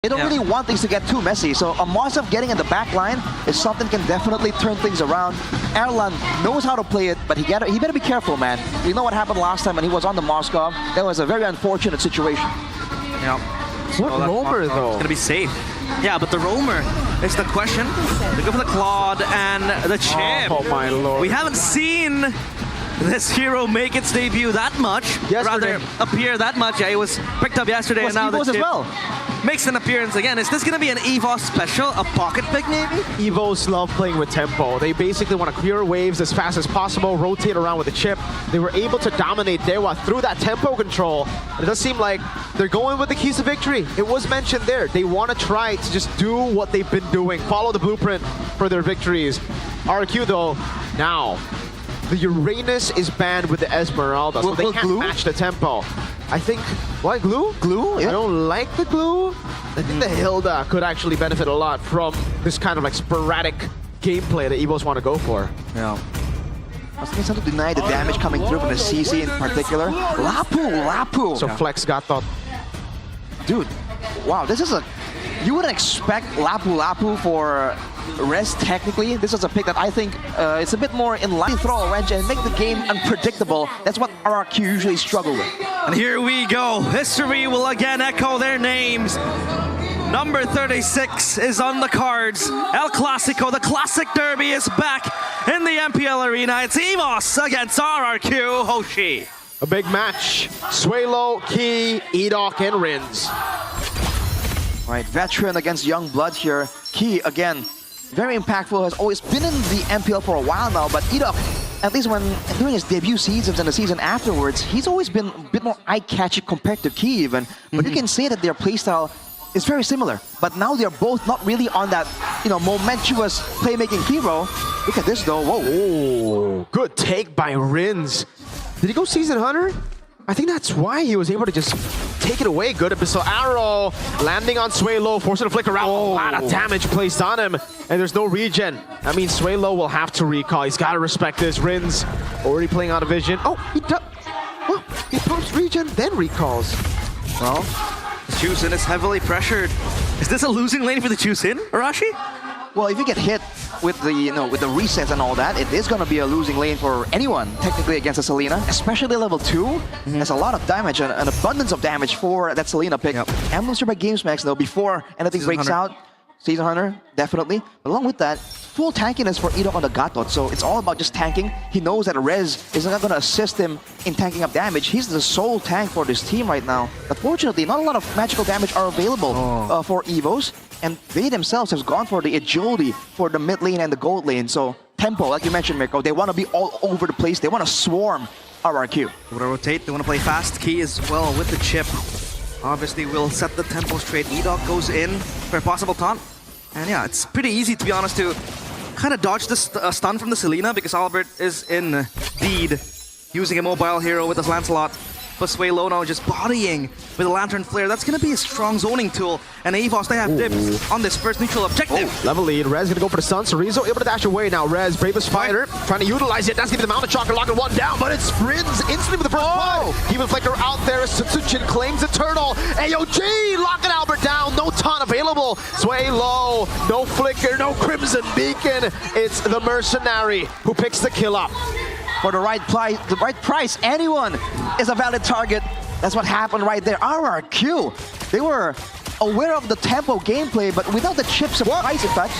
They don't really want things to get too messy, so a Mosov getting in the back line is something can definitely turn things around. Erlan knows how to play it, but he better be careful, man. You know what happened last time when he was on the Moskov? That was a very unfortunate situation. Yeah. What roamer, though? It's gonna be safe. Yeah, but the roamer is the question. They go for the Claude and the chip. Oh my lord. We haven't seen this hero make its debut that much. Yesterday. Rather appear that much. Yeah, it was picked up yesterday, and now the EVOS chip as well. makes an appearance again. Is this gonna be an EVOS special? A pocket pick maybe? EVOS love playing with tempo. They basically want to clear waves as fast as possible, rotate around with the chip. They were able to dominate Dewa through that tempo control. It does seem like they're going with the keys to victory. It was mentioned there. They want to try to just do what they've been doing, follow the blueprint for their victories. RRQ though, now, the Uranus is banned with the Esmeralda, so they can't match the tempo. I think, what, glue? Glue? Yeah. I don't like the glue. I think the Hilda could actually benefit a lot from this kind of like sporadic gameplay that EVOS want to go for. Yeah. I was trying to deny the damage coming through from the CC in particular. Lapu! So Flex got thought. Dude, wow, this is a... You wouldn't expect Lapu for Rez technically. This is a pick that I think it's a bit more in line. Throw a wrench and make the game unpredictable. That's what RRQ usually struggle with. And here we go. History will again echo their names. Number 36 is on the cards. El Clasico, the classic derby, is back in the MPL arena. It's EVOS against RRQ Hoshi. A big match. Suelo, Key, Edok, and Rins. Right, veteran against young blood here. Key, again, very impactful, has always been in the MPL for a while now, but Edok, at least when during his debut seasons and the season afterwards, he's always been a bit more eye-catching compared to Key even. But you can say that their playstyle is very similar. But now they're both not really on that, momentous playmaking hero. Look at this though, whoa. Oh, good take by Rins. Did he go Season Hunter? I think that's why he was able to just take it away. Good Abyssal Arrow, landing on Suelo, forcing to flicker out. A lot of damage placed on him, and there's no regen. I mean, Suelo will have to recall. He's got to respect this. Rins already playing out of vision. Oh, he pumps regen, then recalls. Well, Sutsujin is heavily pressured. Is this a losing lane for the Sutsujin, Arashi? Well, if you get hit with the with the resets and all that, it is going to be a losing lane for anyone technically against a Selena, especially level 2. There's a lot of damage, an abundance of damage for that Selena pick. Emblems by GamesMax though, before anything breaks out. Season Hunter, definitely. But along with that, full tankiness for Edok on the Gatot, so it's all about just tanking. He knows that Rez is not going to assist him in tanking up damage. He's the sole tank for this team right now. But fortunately, not a lot of magical damage are available for EVOS, and they themselves have gone for the agility for the mid lane and the gold lane. So tempo, like you mentioned, Mirko, they want to be all over the place. They want to swarm RRQ. They want to rotate, they want to play fast. Key as well with the chip. Obviously, will set the tempo straight. Edok goes in for a possible taunt. And yeah, it's pretty easy, to be honest, to kind of dodge this stun from the Selena because Albert is indeed using a mobile hero with his Lancelot. But Suelo now just bodying with a Lantern Flare. That's going to be a strong zoning tool. And EVOS, they have dips on this first neutral objective. Level lead. Rez going to go for the stun. Cerezo able to dash away now. Rez, bravest fighter, trying to utilize it. That's going to be the Mountain Shocker, locking one down, but it's Rins instantly with the first blood. Even Flicker out there. Sutsujin claims the turtle. AOG locking Albert down. No taunt available. Suelo, no Flicker, no Crimson Beacon. It's the Mercenary who picks the kill up. For the right price, anyone is a valid target. That's what happened right there. RRQ, they were aware of the tempo gameplay, but without the chip surprise effect.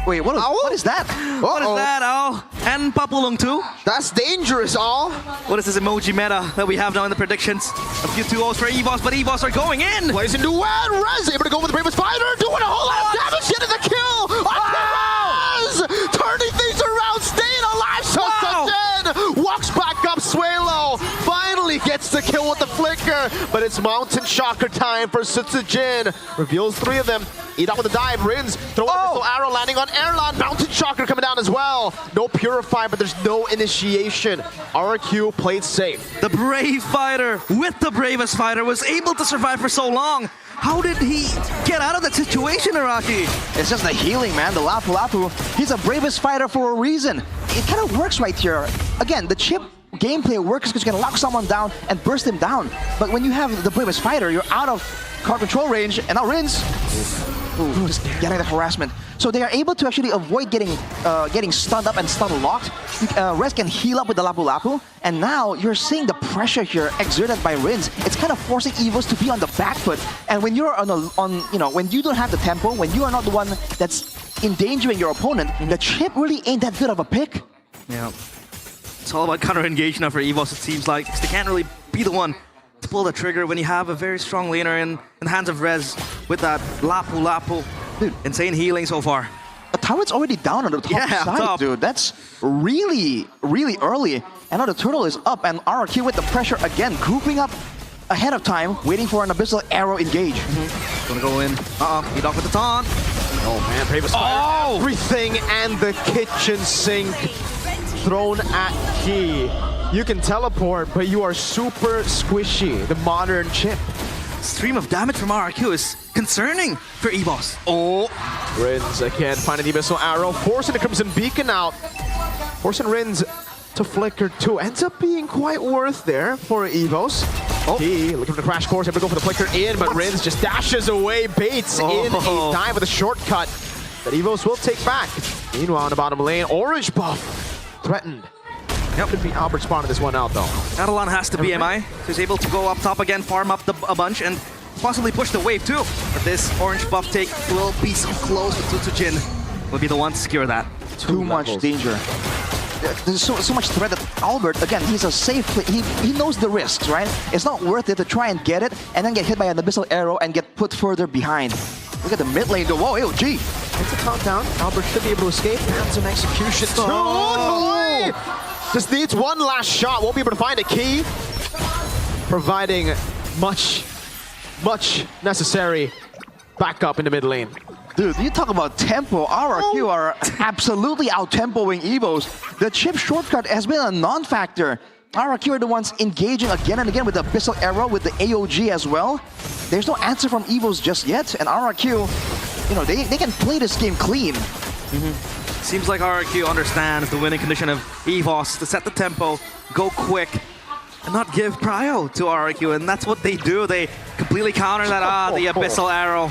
Wait, what is that? What is that, Al? And Papulong too? That's dangerous, Al. What is this emoji meta that we have now in the predictions? A few 2-0s for EVOS, but EVOS are going in! Plays into one. Rez able to go with the bravest fighter, doing a whole lot of damage, getting the kill! Rez! Turning things around, staying alive! Sutsujin walks back up. Suelo finally gets the kill with the flicker, but it's Mountain Shocker time for Sutsujin. Reveals 3 of them. Edok with the dive. Rins throwing a pistol arrow, landing on Erlan. Mountain Shocker coming down as well. No Purify, but there's no initiation. RRQ played safe. The brave fighter with the bravest fighter was able to survive for so long. How did he get out of that situation, Araki? It's just the healing, man. The Lapu. He's a bravest fighter for a reason. It kind of works right here. Again, the chip gameplay works because you can lock someone down and burst him down. But when you have the bravest fighter, you're out of card control range, and now Rins. Ooh, just getting the harassment. So they are able to actually avoid getting stunned up and stun locked. Rez can heal up with the Lapu Lapu, and now you're seeing the pressure here exerted by Rins. It's kind of forcing EVOS to be on the back foot. And when you're when you don't have the tempo, when you are not the one that's endangering your opponent, the chip really ain't that good of a pick. Yeah. It's all about counter-engage now for EVOS, it seems like. 'Cause they can't really be the one to pull the trigger when you have a very strong laner in the hands of Rez with that Lapu Lapu. Dude. Insane healing so far. The turret's already down on the top Yeah, side, top. dude. That's really, really early. And now the turtle is up, and RRQ with the pressure again, grouping up ahead of time, waiting for an Abyssal Arrow engage. Gonna go in. EVOS with the taunt. Oh man, Bravest Fire. Everything and the kitchen sink thrown at Key. You can teleport, but you are super squishy. The modern chip. Stream of damage from RRQ is concerning for EVOS. Oh, Rins again finding the Abyssal Arrow, forcing the Crimson Beacon out. Forcing Rins to flicker too. Ends up being quite worth there for EVOS. Oh, Key looking for the crash course, able to go for the flicker in, but Rins just dashes away, baits in a dive with a shortcut that EVOS will take back. Meanwhile, in the bottom lane, orange buff threatened. Yep. Could be Albert spawning this one out though. Adelan has to be MI. He's able to go up top again, farm up a bunch, and possibly push the wave too. But this orange buff take will be so close with Sutsujin. Will be the one to secure that. Too much danger. There's so much threat that Albert, again, he's a safe play. He knows the risks, right? It's not worth it to try and get it and then get hit by an Abyssal Arrow and get put further behind. Look at the mid lane though. Whoa, AOG. It's a countdown. Albert should be able to escape. Hands on execution. Just needs one last shot. Won't be able to find a key. Providing much necessary backup in the mid lane. Dude, you talk about tempo. RRQ are absolutely out-tempoing EVOS. The chip shortcut has been a non-factor. RRQ are the ones engaging again and again with the Abyssal Arrow, with the AOG as well. There's no answer from EVOS just yet, and RRQ, they can play this game clean. Seems like RRQ understands the winning condition of EVOS to set the tempo, go quick, and not give prio to RRQ, and that's what they do. They completely counter that, the Abyssal Arrow.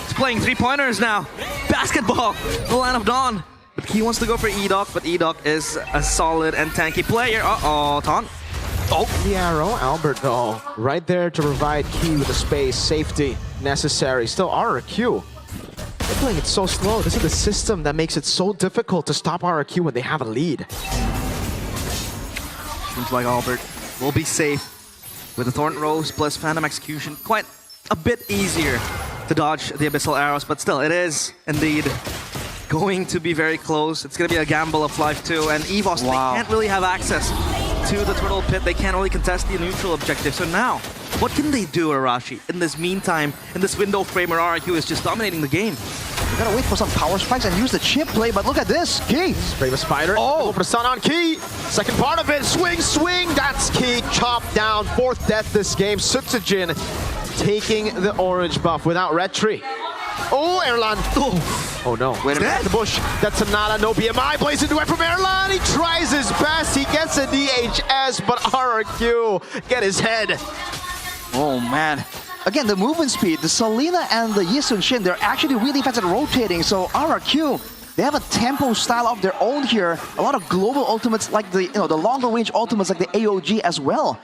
He's playing three-pointers now. Basketball, the Land of Dawn. But he wants to go for EDOC, but EDOC is a solid and tanky player. Taunt. Oh, the arrow. Albert, though, right there to provide Key with the space, safety necessary. Still RRQ. They're playing it so slow. This is the system that makes it so difficult to stop RRQ when they have a lead. Seems like Albert will be safe with the Thorn Rose plus Phantom Execution. Quite a bit easier to dodge the Abyssal Arrows, but still, it is indeed going to be very close. It's going to be a gamble of life too, and EVOS, Wow. they can't really have access to the Turtle Pit. They can't really contest the neutral objective. So now, what can they do, Arashi, in this meantime, in this window frame where RRQ is just dominating the game? You gotta wait for some power spikes and use the chip play, but look at this, Key. Bravest Spider. Oh. Go for the stun on Key. Second part of it. Swing. That's Key. Chopped down. Fourth death this game. Sutsujin taking the orange buff without retry. Oh, Erlan. Oh no. Wait a minute. The bush. That's Sonata. No BMI. Blazing away from Erlan. He tries his best. He gets a DHS, but RRQ get his head. Oh man. Again, the movement speed, the Selena and the Yisun Shin, they're actually really fast at rotating. So RRQ, they have a tempo style of their own here. A lot of global ultimates like the longer range ultimates like the AOG as well.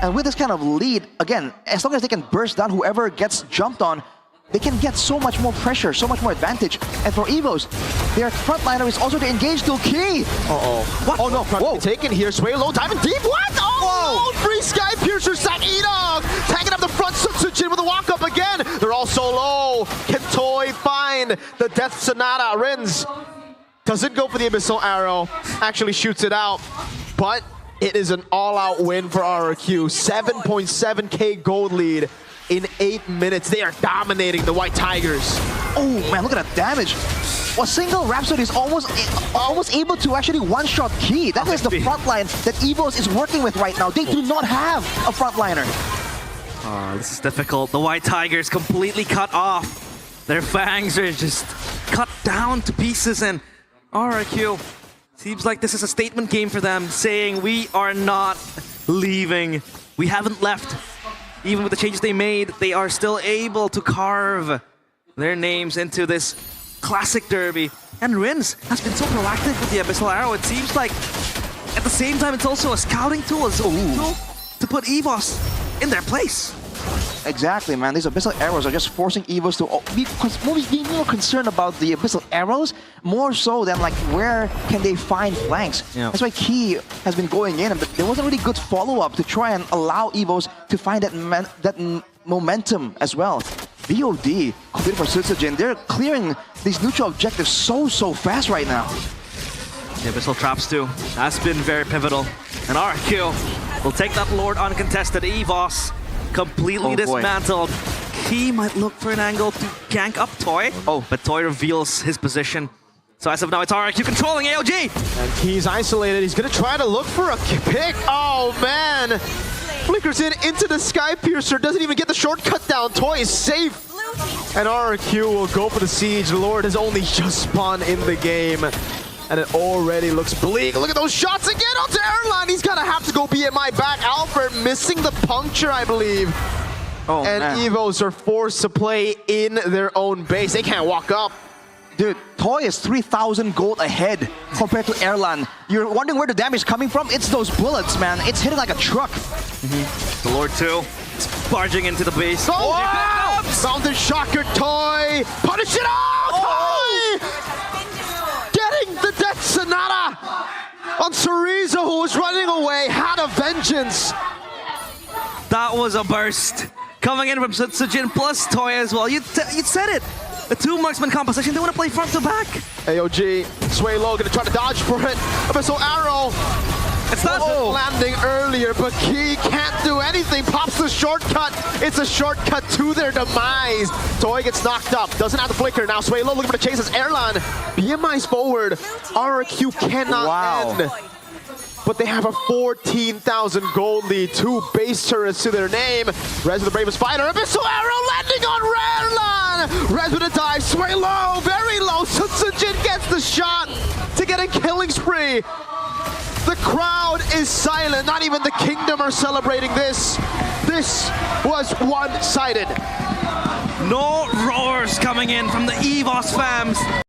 And with this kind of lead, again, as long as they can burst down whoever gets jumped on, they can get so much more pressure, so much more advantage. And for EVOS, their frontliner is also to engage to Key. What? Oh no, Whoa. taken here. Sway low, diving deep. What? Oh, no. Free Sky Piercer sack Edog. Tagging up the front. Sutsujin with a walk up again. They're all so low. Can Toy find the Death Sonata? Rins doesn't go for the Abyssal Arrow. Actually shoots it out. But it is an all-out win for RRQ. 7.7k gold lead in 8 minutes. They are dominating the White Tigers. Oh man, look at that damage. A single Rhapsody is almost able to actually one-shot Key. That is the front line that EVOS is working with right now. They do not have a frontliner. Oh, this is difficult. The White Tigers completely cut off. Their fangs are just cut down to pieces, and RRQ seems like this is a statement game for them, saying we are not leaving. We haven't left even with the changes they made, they are still able to carve their names into this classic derby. And Rins has been so proactive with the Abyssal Arrow. It seems like at the same time it's also a scouting tool, a tool to put EVOS in their place. Exactly, man. These Abyssal Arrows are just forcing EVOS to be more concerned about the Abyssal Arrows, more so than like where can they find flanks. Yeah. That's why Key has been going in, but there wasn't really good follow-up to try and allow EVOS to find that momentum as well. VOD, completed for Sutsujin, they're clearing these neutral objectives so fast right now. The Abyssal Traps too has been very pivotal. And RRQ will take that Lord uncontested. EVOS completely dismantled. He might look for an angle to gank up Toy, but Toy reveals his position. So as of now, it's RRQ controlling AOG. And Key's isolated. He's gonna try to look for a pick. Oh man! Flickers in into the Sky Piercer. Doesn't even get the shortcut down. Toy is safe. And RRQ will go for the siege. The Lord has only just spawned in the game. And it already looks bleak. Look at those shots again onto Airline. He's gonna have to go BMI back. Alfred missing the puncture, I believe. Oh, and man. EVOS are forced to play in their own base. They can't walk up. Dude, Toy is 3,000 gold ahead compared to Erlan. You're wondering where the damage is coming from? It's those bullets, man. It's hitting like a truck. The Lord too. It's barging into the base. Oh, wow! Fountain Shocker Toy! Punish it all! Toy! Getting the Death Sonata on Cerezo, who was running away, had a vengeance. That was a burst. Coming in from Sutsujin plus Toy as well. You said it. The two marksman composition, they want to play front to back. AOG, Sway Low gonna try to dodge for it. Abyssal Arrow. It's not landing earlier, but Key can't do anything. Pops the shortcut. It's a shortcut to their demise. Toy gets knocked up. Doesn't have the flicker. Now Sway Low looking for the chase as Airlan. BMI's forward. RRQ cannot end. But they have a 14,000 gold lead. 2 base turrets to their name. Rez with the bravest fighter. Abyssal Arrow landing on Airlan. Rez with a dive. Sway Low, very low. Sutsujin gets the shot to get a killing spree. The crowd is silent. Not even the Kingdom are celebrating this. This was one-sided. no roars coming in from the EVOS fams.